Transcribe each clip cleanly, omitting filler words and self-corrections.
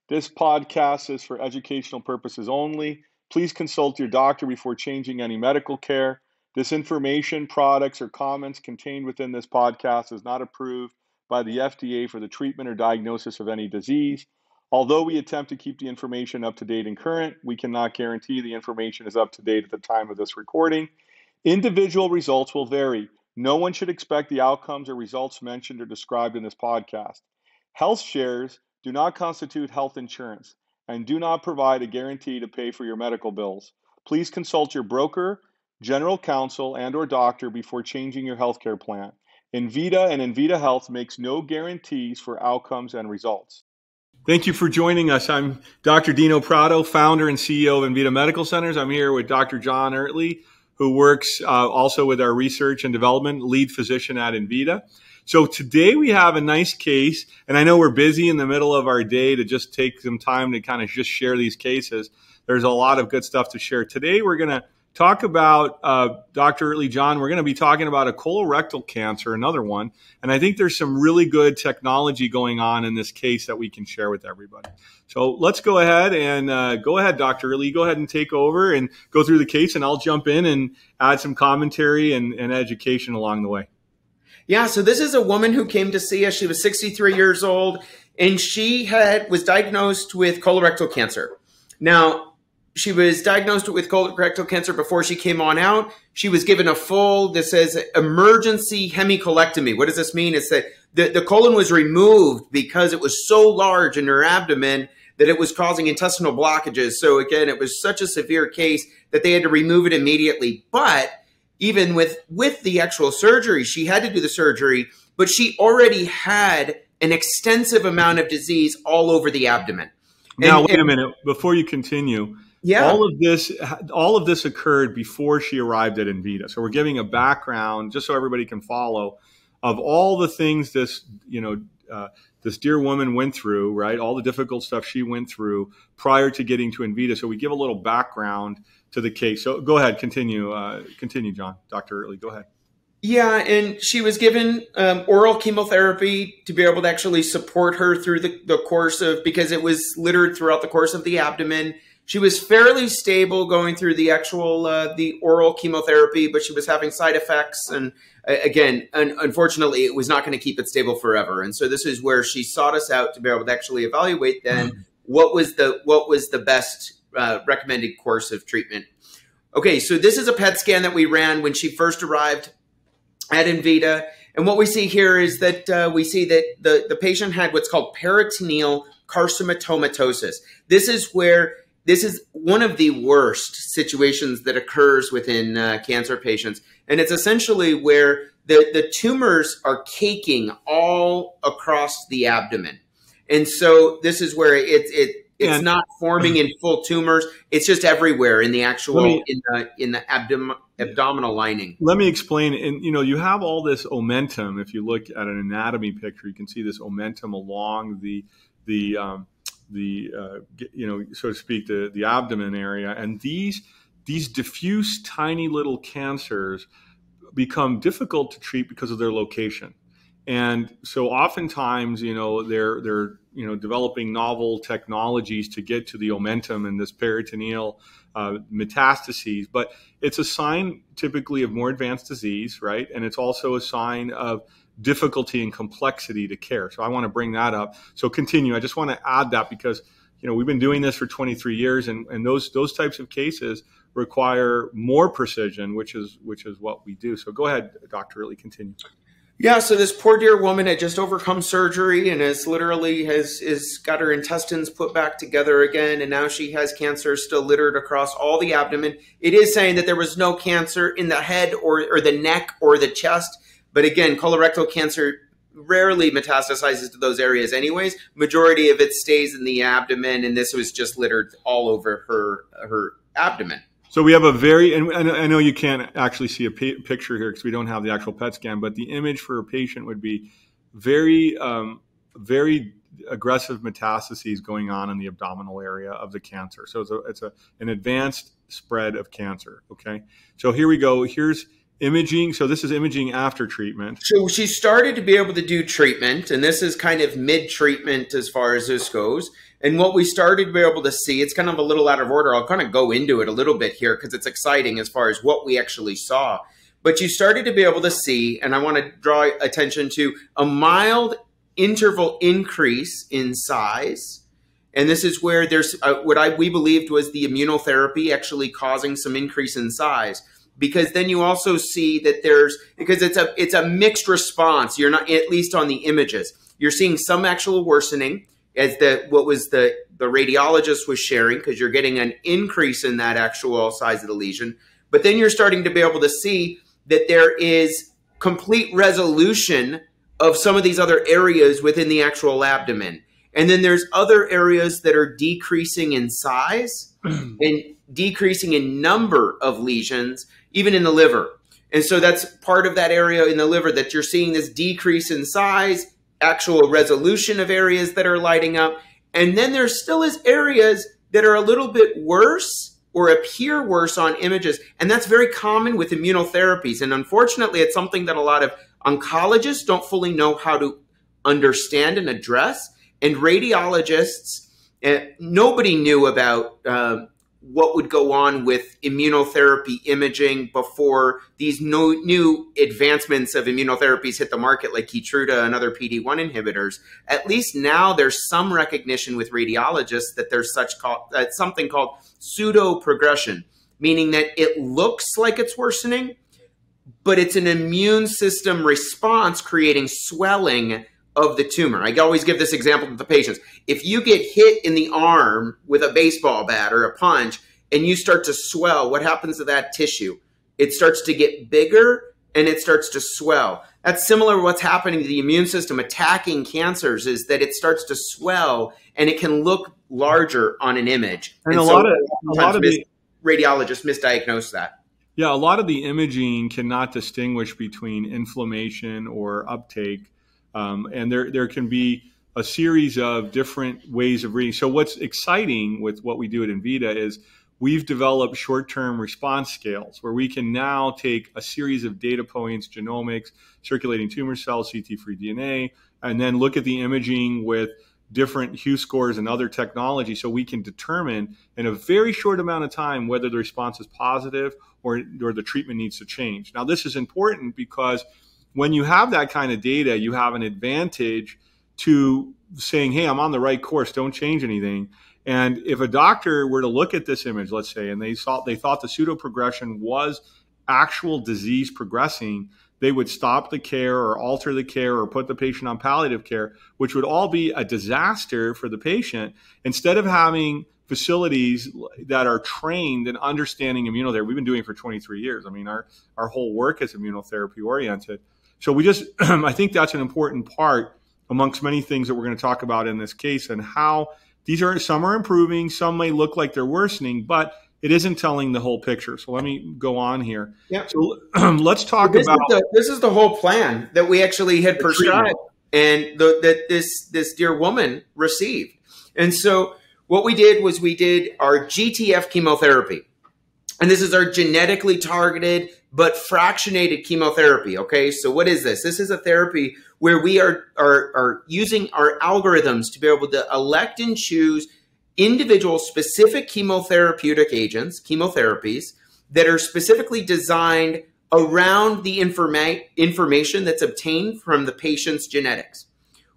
This podcast is for educational purposes only. Please consult your doctor before changing any medical care. This information, products, or comments contained within this podcast is not approved by the FDA for the treatment or diagnosis of any disease. Although we attempt to keep the information up to date and current, we cannot guarantee the information is up to date at the time of this recording. Individual results will vary. No one should expect the outcomes or results mentioned or described in this podcast. Health shares do not constitute health insurance and do not provide a guarantee to pay for your medical bills. Please consult your broker, general counsel, and/or doctor before changing your healthcare plan. Envita and Envita Health makes no guarantees for outcomes and results. Thank you for joining us. I'm Dr. Dino Prato, founder and CEO of Envita Medical Centers. I'm here with Dr. John Oertle, who works also with our research and development, lead physician at Envita. So today we have a nice case, and I know we're busy in the middle of our day to just take some time to kind of just share these cases. There's a lot of good stuff to share. Today we're going to talk about, Dr. Oertle, John, we're going to be talking about a colorectal cancer, another one. And I think there's some really good technology going on in this case that we can share with everybody. So let's go ahead and go ahead, Dr. Oertle, go ahead and take over and go through the case, and I'll jump in and add some commentary and education along the way. Yeah, so this is a woman who came to see us. She was 63 years old, and she was diagnosed with colorectal cancer. Now, she was diagnosed with colorectal cancer before she came on out. She was given a full, this says, emergency hemicolectomy. What does this mean? It's that the colon was removed because it was so large in her abdomen that it was causing intestinal blockages. So again, it was such a severe case that they had to remove it immediately. But even with the actual surgery, she had to do the surgery, but she already had an extensive amount of disease all over the abdomen. Now, wait a minute. Before you continue, yeah, all of this occurred before she arrived at Envita. So we're giving a background, just so everybody can follow, of all the things this dear woman went through, right? All the difficult stuff she went through prior to getting to Envita. So we give a little background to the case. So go ahead, continue, John. Dr. Oertle, go ahead. Yeah, and she was given oral chemotherapy to be able to actually support her through the course of, because it was littered throughout the course of the abdomen. She was fairly stable going through the actual, the oral chemotherapy, but she was having side effects. And again, unfortunately, it was not going to keep it stable forever. And so this is where she sought us out to be able to actually evaluate then what was the best recommended course of treatment. Okay, so this is a PET scan that we ran when she first arrived at Envita. And what we see here is that we see that the patient had what's called peritoneal carcinomatomatosis. This is one of the worst situations that occurs within cancer patients. And it's essentially where the tumors are caking all across the abdomen. And so this is where it's not forming in full tumors. It's just everywhere in the actual, in the abdominal lining. Let me explain. And, you have all this omentum. If you look at an anatomy picture, you can see this omentum along so to speak, the abdomen area. And these diffuse, tiny little cancers become difficult to treat because of their location. And so oftentimes, they're developing novel technologies to get to the omentum and this peritoneal metastases. But it's a sign typically of more advanced disease, right? And it's also a sign of difficulty and complexity to care. So I want to bring that up. So continue. I just want to add that because, we've been doing this for 23 years and those types of cases require more precision, which is what we do. So go ahead, Dr. Oertle, continue. Yeah, so this poor dear woman had just overcome surgery and has got her intestines put back together again, and now she has cancer still littered across all the abdomen. It is saying that there was no cancer in the head or the neck or the chest, but again, colorectal cancer rarely metastasizes to those areas anyways. Majority of it stays in the abdomen, and this was just littered all over her abdomen. So we have a and I know you can't actually see a picture here because we don't have the actual PET scan, but the image for a patient would be very, very aggressive metastases going on in the abdominal area of the cancer. So it's an advanced spread of cancer. Okay. So here we go. Here's imaging. So this is imaging after treatment. So she started to be able to do treatment, and this is kind of mid-treatment as far as this goes. And what we started to be able to see, it's kind of a little out of order. I'll kind of go into it a little bit here because it's exciting as far as what we actually saw. But you started to be able to see, and I want to draw attention to a mild interval increase in size. And this is where there's we believed was the immunotherapy actually causing some increase in size. Because then you also see that because it's a mixed response. You're not, at least on the images, you're seeing some actual worsening as the radiologist was sharing, because you're getting an increase in that actual size of the lesion. But then you're starting to be able to see that there is complete resolution of some of these other areas within the actual abdomen. And then there's other areas that are decreasing in size and decreasing in number of lesions, even in the liver. And so that's part of that area in the liver that you're seeing this decrease in size, actual resolution of areas that are lighting up. And then there still is areas that are a little bit worse or appear worse on images. And that's very common with immunotherapies. And unfortunately, it's something that a lot of oncologists don't fully know how to understand and address. And radiologists, nobody knew about what would go on with immunotherapy imaging before these new advancements of immunotherapies hit the market, like Keytruda and other PD-1 inhibitors. At least now there's some recognition with radiologists that there's something called pseudo-progression, meaning that it looks like it's worsening, but it's an immune system response creating swelling of the tumor. I always give this example to the patients. If you get hit in the arm with a baseball bat or a punch and you start to swell, what happens to that tissue? It starts to get bigger and it starts to swell. That's similar to what's happening to the immune system attacking cancers, is that it starts to swell and it can look larger on an image. And a lot of the radiologists misdiagnose that. Yeah, a lot of the imaging cannot distinguish between inflammation or uptake. And there can be a series of different ways of reading. So what's exciting with what we do at Envita is we've developed short-term response scales where we can now take a series of data points, genomics, circulating tumor cells, CT-free DNA, and then look at the imaging with different Hue scores and other technology, so we can determine in a very short amount of time whether the response is positive or the treatment needs to change. Now, this is important because when you have that kind of data, you have an advantage to saying, hey, I'm on the right course, don't change anything. And if a doctor were to look at this image, let's say, and they thought the pseudoprogression was actual disease progressing, they would stop the care or alter the care or put the patient on palliative care, which would all be a disaster for the patient. Instead of having facilities that are trained in understanding immunotherapy, we've been doing it for 23 years. I mean, our whole work is immunotherapy oriented. So we just, I think that's an important part amongst many things that we're going to talk about in this case, and how some are improving, some may look like they're worsening, but it isn't telling the whole picture. So let me go on here. Yeah. So let's talk about this is the whole plan that we actually had prescribed and that this dear woman received. And so what we did was we did our GTF chemotherapy. And this is our genetically targeted but fractionated chemotherapy, okay? So what is this? This is a therapy where we are using our algorithms to be able to elect and choose individual specific chemotherapeutic agents, chemotherapies, that are specifically designed around the information that's obtained from the patient's genetics.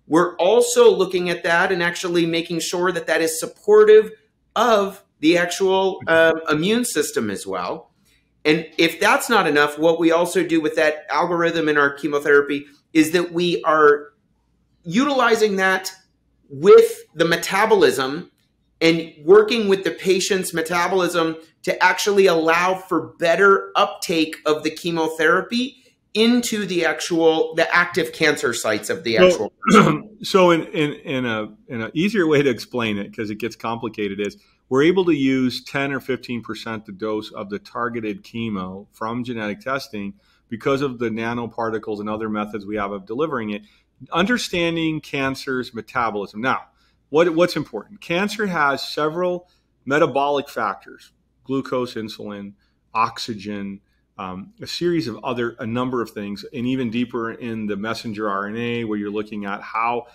We're also looking at that and actually making sure that that is supportive of the actual immune system as well. And if that's not enough, what we also do with that algorithm in our chemotherapy is that we are utilizing that with the metabolism and working with the patient's metabolism to actually allow for better uptake of the chemotherapy into the active cancer sites of the actual. So in an easier way to explain it, because it gets complicated, is we're able to use 10 or 15% the dose of the targeted chemo from genetic testing because of the nanoparticles and other methods we have of delivering it, understanding cancer's metabolism. Now, what's important? Cancer has several metabolic factors: glucose, insulin, oxygen, a series of a number of things, and even deeper in the messenger RNA, where you're looking at how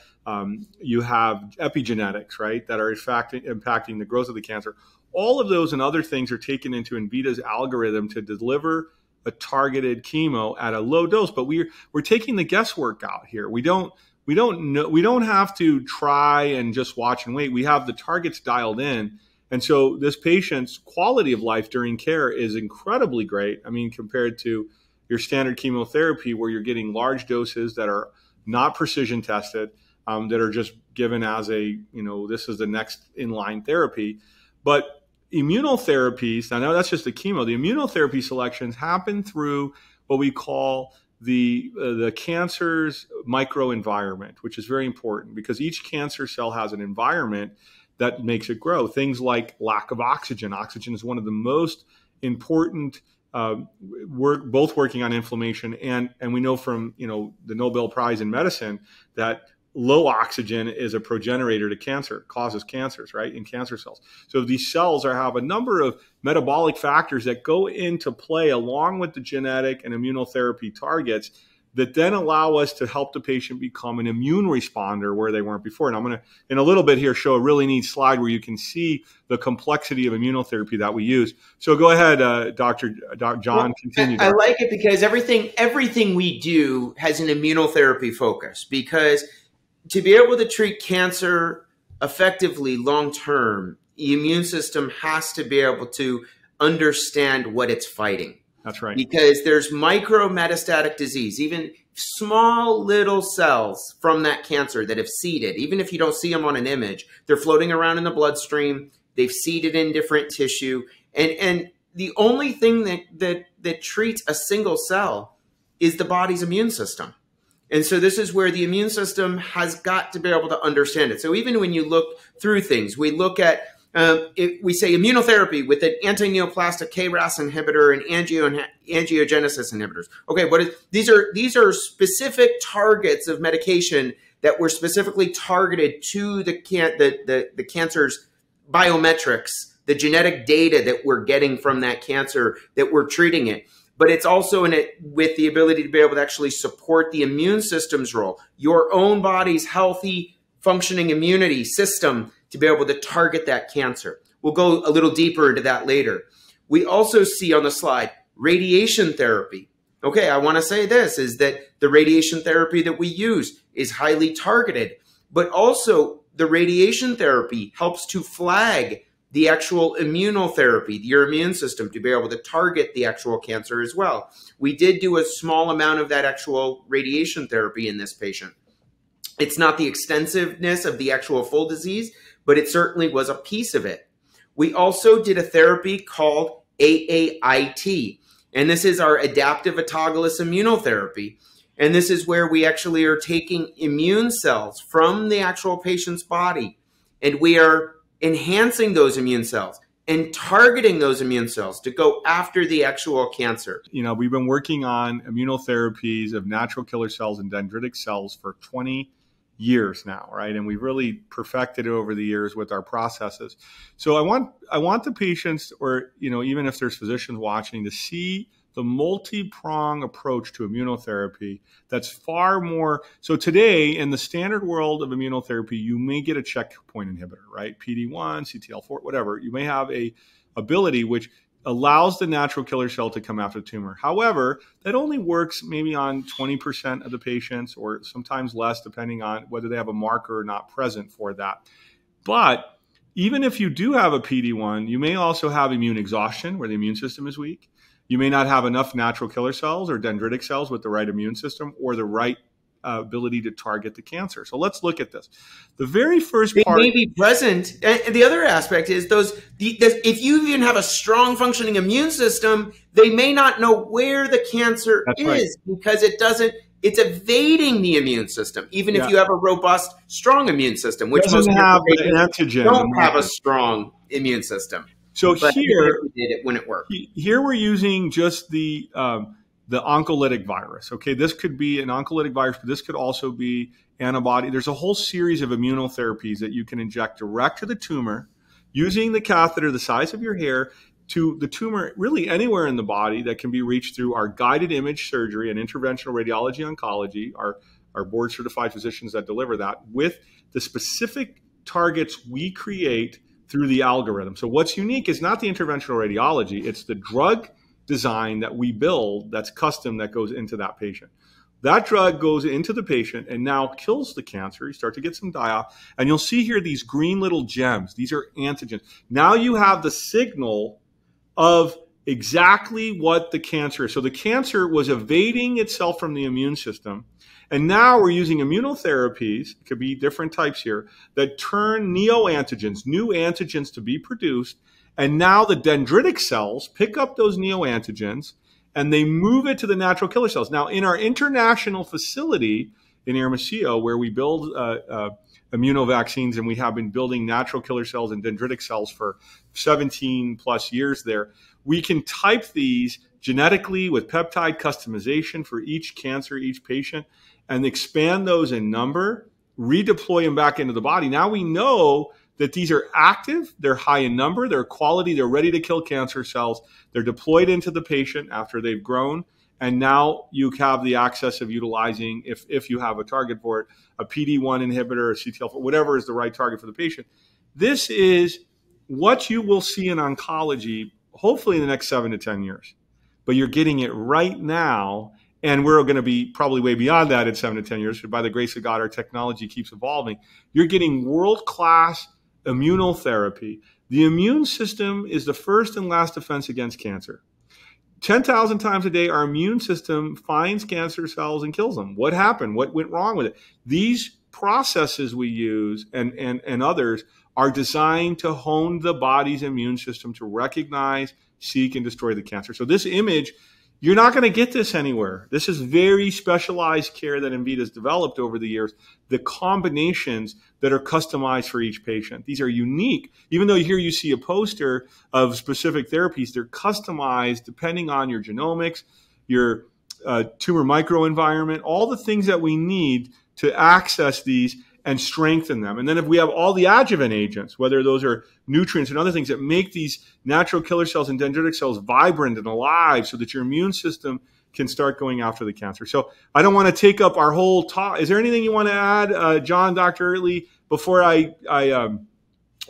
you have epigenetics, right, that are in fact impacting the growth of the cancer. All of those and other things are taken into Envita's algorithm to deliver a targeted chemo at a low dose, but we're taking the guesswork out here. We don't know, we don't have to try and just watch and wait. We have the targets dialed in. And so this patient's quality of life during care is incredibly great. I mean, compared to your standard chemotherapy where you're getting large doses that are not precision tested, that are just given as this is the next in-line therapy. But immunotherapies, now that's just the chemo. The immunotherapy selections happen through what we call the cancer's microenvironment, which is very important because each cancer cell has an environment that makes it grow. Things like lack of oxygen. Oxygen is one of the most important both working on inflammation and we know from the Nobel Prize in medicine that low oxygen is a progenitor to cancer, causes cancers, right, in cancer cells. So these cells have a number of metabolic factors that go into play along with the genetic and immunotherapy targets that then allow us to help the patient become an immune responder where they weren't before. And I'm going to, in a little bit here, show a really neat slide where you can see the complexity of immunotherapy that we use. So go ahead, Dr. John, continue. I like it because everything we do has an immunotherapy focus, because to be able to treat cancer effectively long-term, the immune system has to be able to understand what it's fighting. That's right. Because there's micrometastatic disease, even small little cells from that cancer that have seeded. Even if you don't see them on an image, they're floating around in the bloodstream. They've seeded in different tissue. And the only thing that treats a single cell is the body's immune system. And so this is where the immune system has got to be able to understand it. So even when you look through things, we look at we say immunotherapy with an anti-neoplastic KRAS inhibitor and angiogenesis inhibitors. Okay, these are specific targets of medication that were specifically targeted to the cancer's biometrics, the genetic data that we're getting from that cancer that we're treating it. But it's also in it with the ability to be able to actually support the immune system's role, your own body's healthy, functioning immunity system to be able to target that cancer. We'll go a little deeper into that later. We also see on the slide radiation therapy. Okay, I want to say this is that the radiation therapy that we use is highly targeted, but also the radiation therapy helps to flag the actual immunotherapy, your immune system, to be able to target the actual cancer as well. We did do a small amount of that actual radiation therapy in this patient. It's not the extensiveness of the actual full disease, but it certainly was a piece of it. We also did a therapy called AAIT, and this is our adaptive autologous immunotherapy. And this is where we actually are taking immune cells from the actual patient's body, and we are enhancing those immune cells and targeting those immune cells to go after the actual cancer. We've been working on immunotherapies of natural killer cells and dendritic cells for 20 years now, right? And we've really perfected it over the years with our processes. So I want the patients, or even if there's physicians watching, to see the multi-prong approach to immunotherapy that's far more. So today, in the standard world of immunotherapy, you may get a checkpoint inhibitor, right? PD-1, CTLA-4, whatever. You may have a ability which allows the natural killer cell to come after the tumor. However, that only works maybe on 20% of the patients, or sometimes less, depending on whether they have a marker or not present for that. But even if you do have a PD-1, you may also have immune exhaustion, where the immune system is weak. You may not have enough natural killer cells or dendritic cells with the right immune system or the right ability to target the cancer. So let's look at this. The very first part may be present. And the other aspect is if you even have a strong functioning immune system, they may not know where the cancer is, because it's evading the immune system, even if you have a robust, strong immune system, which most antigen don't have a strong immune system. So here, we did it when it worked. Here we're using just the oncolytic virus. Okay, this could be an oncolytic virus, but this could also be antibody. There's a whole series of immunotherapies that you can inject direct to the tumor using the catheter the size of your hair to the tumor really anywhere in the body that can be reached through our guided image surgery and interventional radiology oncology, our board certified physicians that deliver that with the specific targets we create through the algorithm. So what's unique is not the interventional radiology, it's the drug design that we build that's custom that goes into that patient. That drug goes into the patient and now kills the cancer. You start to get some die-off. And you'll see here these green little gems. These are antigens. Now you have the signal of exactly what the cancer is. So the cancer was evading itself from the immune system. And now we're using immunotherapies, it could be different types here, that turn neoantigens, new antigens to be produced. And now the dendritic cells pick up those neoantigens and they move it to the natural killer cells. Now, in our international facility in Hermosillo, where we build immunovaccines, and we have been building natural killer cells and dendritic cells for 17 plus years there, we can type these genetically with peptide customization for each cancer, each patient, and expand those in number, redeploy them back into the body. Now we know that these are active, they're high in number, they're quality, they're ready to kill cancer cells, they're deployed into the patient after they've grown, and now you have the access of utilizing, if you have a target for it, a PD-1 inhibitor, a CTLA-4, whatever is the right target for the patient. This is what you will see in oncology, hopefully in the next 7 to 10 years. But you're getting it right now, and we're going to be probably way beyond that in 7 to 10 years. By the grace of God, our technology keeps evolving. You're getting world-class immunotherapy. The immune system is the first and last defense against cancer. 10,000 times a day, our immune system finds cancer cells and kills them. What happened? What went wrong with it? These processes we use and others are designed to hone the body's immune system to recognize, seek, and destroy the cancer. So this image, you're not going to get this anywhere. This is very specialized care that Envita has developed over the years. The combinations that are customized for each patient. These are unique. Even though here you see a poster of specific therapies, they're customized depending on your genomics, your tumor microenvironment, all the things that we need to access these and strengthen them. And then if we have all the adjuvant agents, whether those are nutrients and other things that make these natural killer cells and dendritic cells vibrant and alive so that your immune system can start going after the cancer. So I don't want to take up our whole talk. Is there anything you want to add, John, Dr. Oertle, before I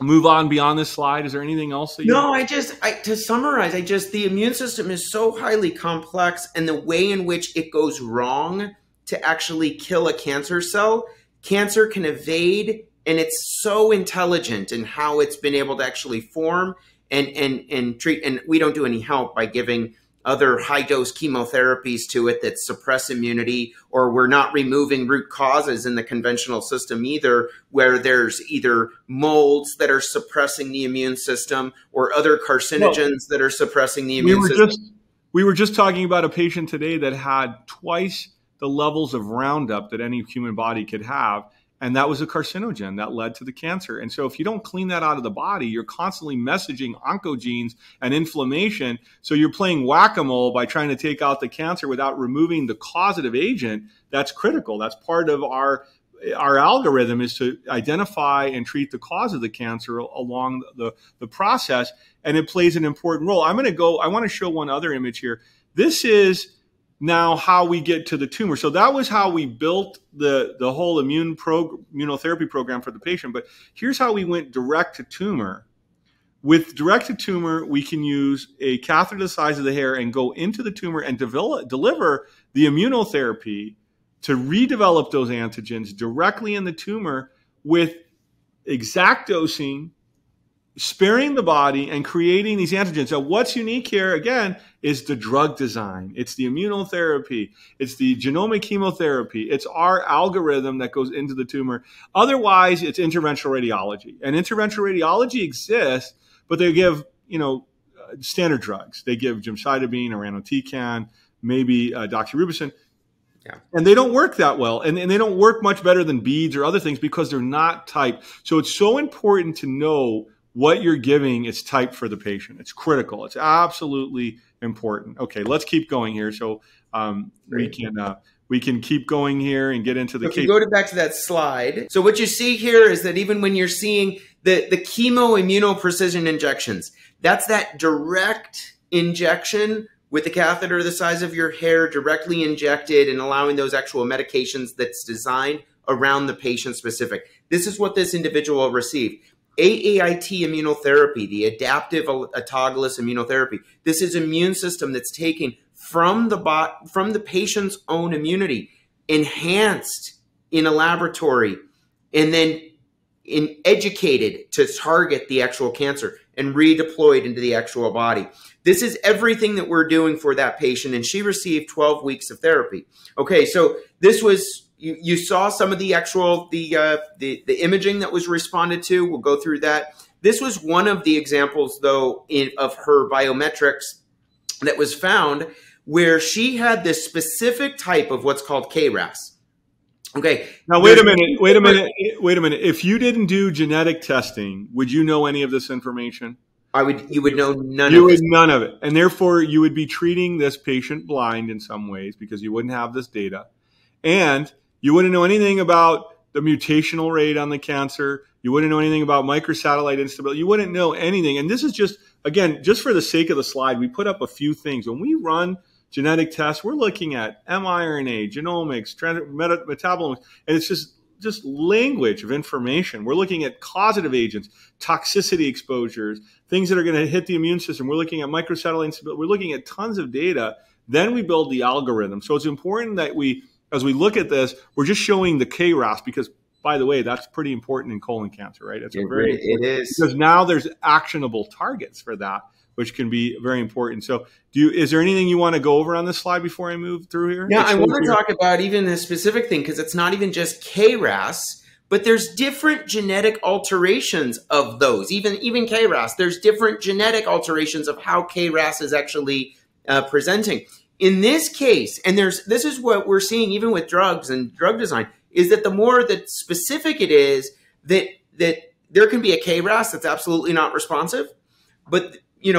move on beyond this slide? Is there anything else that you to summarize, the immune system is so highly complex, and the way in which it goes wrong to actually kill a cancer cell, cancer can evade, and it's so intelligent in how it's been able to actually form and treat. And we don't do any help by giving other high-dose chemotherapies to it that suppress immunity, or we're not removing root causes in the conventional system either, where there's either molds that are suppressing the immune system or other carcinogens that are suppressing the immune system. We were just talking about a patient today that had twice the levels of Roundup that any human body could have. And that was a carcinogen that led to the cancer. And so if you don't clean that out of the body, you're constantly messaging oncogenes and inflammation. So you're playing whack-a-mole by trying to take out the cancer without removing the causative agent. That's critical. That's part of our algorithm, is to identify and treat the cause of the cancer along the process. And it plays an important role. I want to show one other image here. This is now how we get to the tumor. So that was how we built the whole immunotherapy program for the patient. But here's how we went direct to tumor. With direct to tumor, we can use a catheter the size of the hair and go into the tumor and deliver the immunotherapy to redevelop those antigens directly in the tumor with exact dosing, sparing the body and creating these antigens. So what's unique here, again, is the drug design. It's the immunotherapy. It's the genomic chemotherapy. It's our algorithm that goes into the tumor. Otherwise, it's interventional radiology. And interventional radiology exists, but they give, standard drugs. They give gemcitabine, irinotecan, maybe doxorubicin. Yeah. And they don't work that well. And they don't work much better than beads or other things because they're not typed. So it's so important to know what you're giving is typed for the patient. It's critical. It's absolutely important. Okay, let's keep going here so we can we can keep going here and get into the case. If you go back to that slide, so what you see here is that even when you're seeing the chemo immunoprecision injections, that's that direct injection with the catheter the size of your hair, directly injected and allowing those actual medications that's designed around the patient specific. This is what this individual received. AAIT immunotherapy, the adaptive autologous immunotherapy. This is immune system that's taken from the patient's own immunity, enhanced in a laboratory, and then educated to target the actual cancer and redeployed into the actual body. This is everything that we're doing for that patient, and she received 12 weeks of therapy. Okay, so this was, you saw some of the actual, the imaging that was responded to. We'll go through that. This was one of the examples, though, of her biometrics that was found where she had this specific type of what's called KRAS. Okay. Now, wait a minute. If you didn't do genetic testing, would you know any of this information? You would know none of it. None of it. And therefore, you would be treating this patient blind in some ways because you wouldn't have this data. And you wouldn't know anything about the mutational rate on the cancer. You wouldn't know anything about microsatellite instability. You wouldn't know anything. And this is just, again, just for the sake of the slide, we put up a few things. When we run genetic tests, we're looking at mRNA, genomics, metabolomics, and it's just language of information. We're looking at causative agents, toxicity exposures, things that are going to hit the immune system. We're looking at microsatellite instability. We're looking at tons of data. Then we build the algorithm. So it's important that as we look at this, we're just showing the KRAS because, by the way, that's pretty important in colon cancer, right? It is. Because now there's actionable targets for that, which can be very important. So is there anything you want to go over on this slide before I move through here? Yeah, I want to talk about even a specific thing because it's not even just KRAS, but there's different genetic alterations of those. Even KRAS, there's different genetic alterations of how KRAS is actually presenting. In this case, and this is what we're seeing even with drugs and drug design, is that the more that specific it is, that there can be a KRAS that's absolutely not responsive, but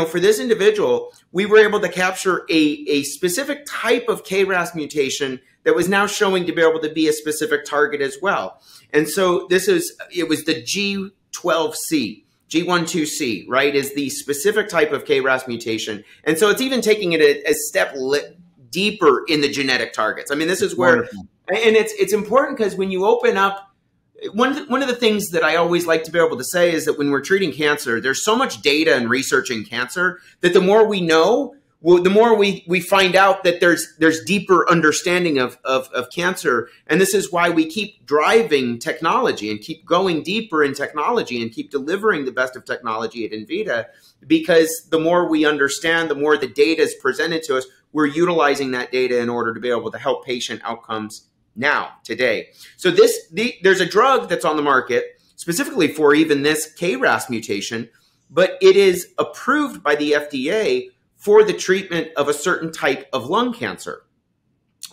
for this individual, we were able to capture a specific type of KRAS mutation that was now showing to be able to be a specific target as well. And so it was the G12C, G12C, right, is the specific type of KRAS mutation. And so it's even taking it a step deeper in the genetic targets. I mean, this is where, wonderful. And it's important because when you open up, one of the things that I always like to be able to say is that when we're treating cancer, there's so much data and research in cancer that the more we know, the more we find out that there's deeper understanding of cancer. And this is why we keep driving technology and keep going deeper in technology and keep delivering the best of technology at Envita, because the more we understand, the more the data is presented to us, we're utilizing that data in order to be able to help patient outcomes now, today. So there's a drug that's on the market specifically for even this KRAS mutation, but it is approved by the FDA for the treatment of a certain type of lung cancer.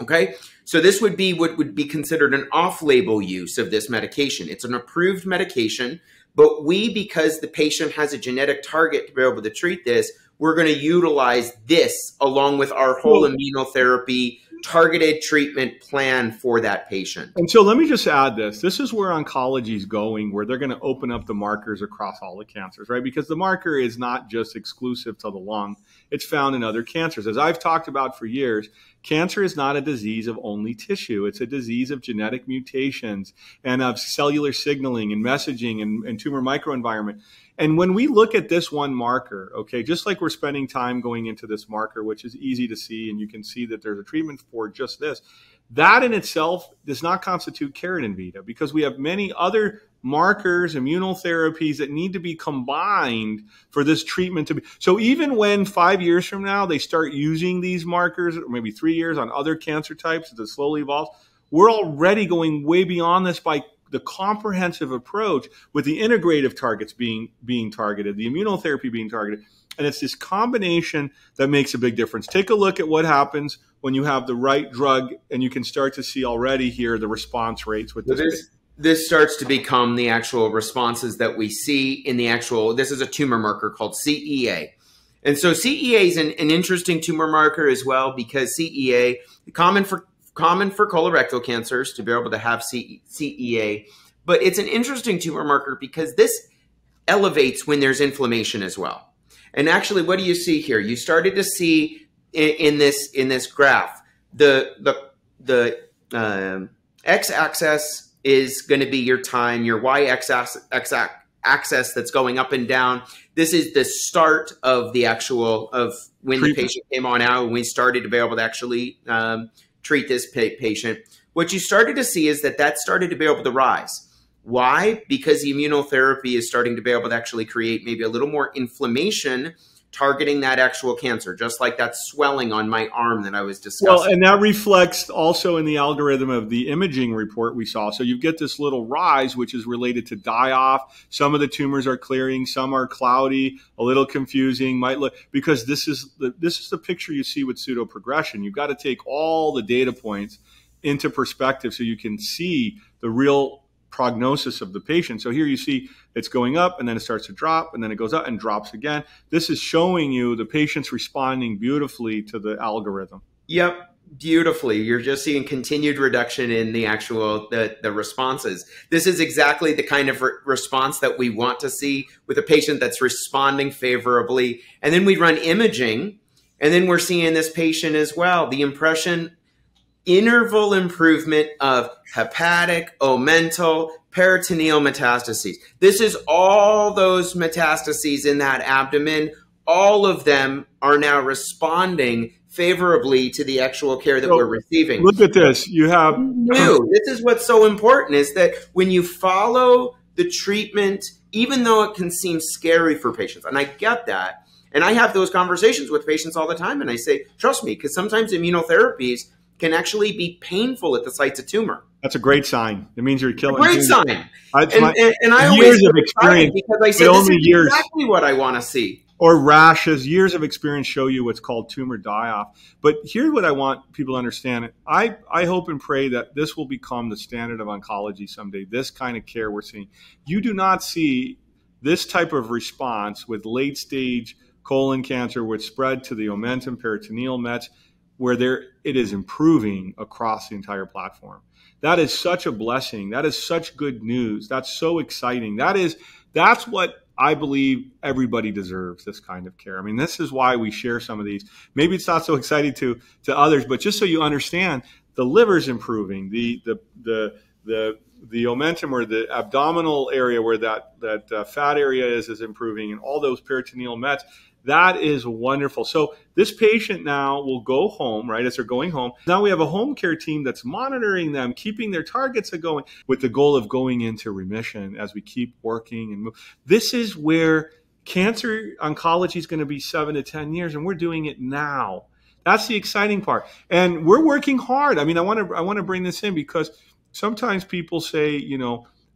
Okay, so this would be what would be considered an off-label use of this medication. It's an approved medication, but because the patient has a genetic target to be able to treat this, we're going to utilize this along with our whole immunotherapy targeted treatment plan for that patient. And so let me just add this. This is where oncology is going, where they're going to open up the markers across all the cancers, right? Because the marker is not just exclusive to the lung. It's found in other cancers. As I've talked about for years, cancer is not a disease of only tissue. It's a disease of genetic mutations and of cellular signaling and messaging and tumor microenvironment. And when we look at this one marker, okay, just like we're spending time going into this marker, which is easy to see, and you can see that there's a treatment for just this, that in itself does not constitute care at Envita, because we have many other markers, immunotherapies that need to be combined for this treatment to be. So even when 5 years from now they start using these markers, or maybe 3 years on other cancer types as it slowly evolves, we're already going way beyond this by the comprehensive approach with the integrative targets being targeted, the immunotherapy being targeted. And it's this combination that makes a big difference. Take a look at what happens when you have the right drug, and you can start to see already here the response rates with this. This starts to become the actual responses that we see in the actual, this is a tumor marker called CEA. And so CEA is an interesting tumor marker as well, because CEA, common for common for colorectal cancers to be able to have CEA, but it's an interesting tumor marker because this elevates when there's inflammation as well. And actually, what do you see here? You started to see in this graph, the x-axis is going to be your time, your y-axis that's going up and down. This is the start of the actual of when the patient came on out, and we started to be able to actually treat this patient. What you started to see is that started to be able to rise. Why? Because the immunotherapy is starting to be able to actually create maybe a little more inflammation targeting that actual cancer, just like that swelling on my arm that I was discussing. Well, and that reflects also in the algorithm of the imaging report we saw. So you get this little rise, which is related to die-off. Some of the tumors are clearing, some are cloudy, a little confusing, might look, because this is the picture you see with pseudoprogression. You've got to take all the data points into perspective so you can see the real prognosis of the patient. So here you see it's going up and then it starts to drop and then it goes up and drops again. This is showing you the patient's responding beautifully to the algorithm. Yep, beautifully. You're just seeing continued reduction in the actual the responses. This is exactly the kind of response that we want to see with a patient that's responding favorably. And then we run imaging, and then we're seeing this patient as well. The impression interval improvement of hepatic, omental, peritoneal metastases. This is all those metastases in that abdomen. All of them are now responding favorably to the actual care that we're receiving. Look at this. You have This is what's so important, is that when you follow the treatment, even though it can seem scary for patients, and I get that, and I have those conversations with patients all the time, and I say, trust me, because sometimes immunotherapies can actually be painful at the sites of tumor. That's a great sign. It means you're killing. Great sign. And I always get excited because I say this is exactly what I want to see. Or rashes, years of experience show you what's called tumor die-off. But here's what I want people to understand. I hope and pray that this will become the standard of oncology someday, this kind of care we're seeing. You do not see this type of response with late-stage colon cancer with spread to the omentum, peritoneal mets, where it is improving across the entire platform. That is such a blessing. That is such good news. That's so exciting. That's what I believe everybody deserves, this kind of care. I mean, this is why we share some of these. Maybe it's not so exciting to others, but just so you understand, the liver's improving, the omentum or the abdominal area where that fat area is improving, and all those peritoneal mets. That is wonderful. So this patient now will go home, right, as they're going home. Now we have a home care team that's monitoring them, keeping their targets going with the goal of going into remission as we keep working and move. This is where cancer oncology is going to be 7 to 10 years, and we're doing it now. That's the exciting part. And we're working hard. I mean, I want to bring this in because sometimes people say,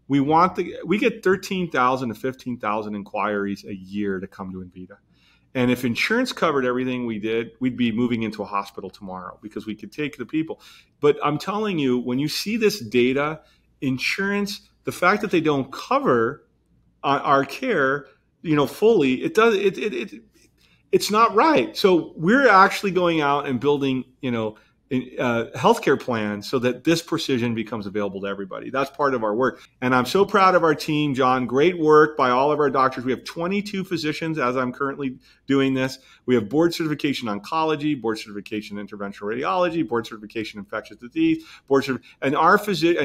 we get 13,000 to 15,000 inquiries a year to come to Envita. And if insurance covered everything we did, we'd be moving into a hospital tomorrow because we could take the people. But I'm telling you, when you see this data, insurance, the fact that they don't cover our care, fully, it's not right. So we're actually going out and building, healthcare plans so that this precision becomes available to everybody. That's part of our work. And I'm so proud of our team, John. Great work by all of our doctors. We have 22 physicians as I'm currently doing this. We have board certification oncology, board certification interventional radiology, board certification infectious disease, and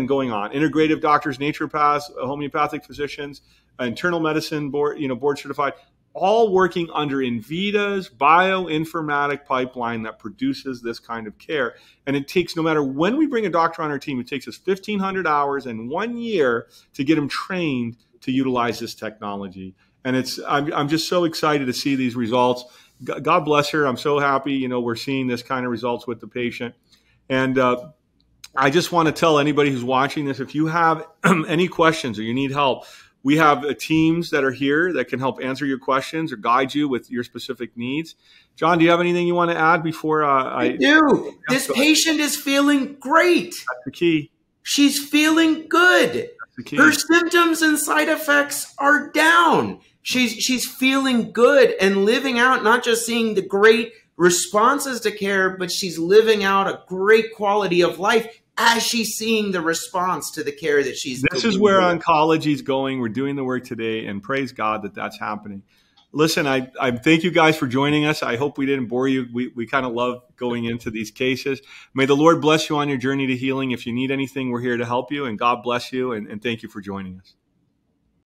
going on. Integrative doctors, naturopaths, homeopathic physicians, internal medicine board, board certified. All working under Envita's bioinformatic pipeline that produces this kind of care. And it takes, no matter when we bring a doctor on our team, it takes us 1,500 hours and 1 year to get them trained to utilize this technology. And I'm just so excited to see these results. God bless her. I'm so happy, we're seeing this kind of results with the patient. And I just want to tell anybody who's watching this, if you have any questions or you need help, we have teams that are here that can help answer your questions or guide you with your specific needs. John, do you have anything you want to add before I do? This patient is feeling great. That's the key. She's feeling good. That's the key. Her symptoms and side effects are down. She's feeling good and living out, not just seeing the great responses to care, but she's living out a great quality of life as she's seeing the response to the care that she's This is where oncology is going. We're doing the work today, and praise God that that's happening. Listen, I thank you guys for joining us. I hope we didn't bore you. We kind of love going into these cases. May the Lord bless you on your journey to healing. If you need anything, we're here to help you, and God bless you, and thank you for joining us.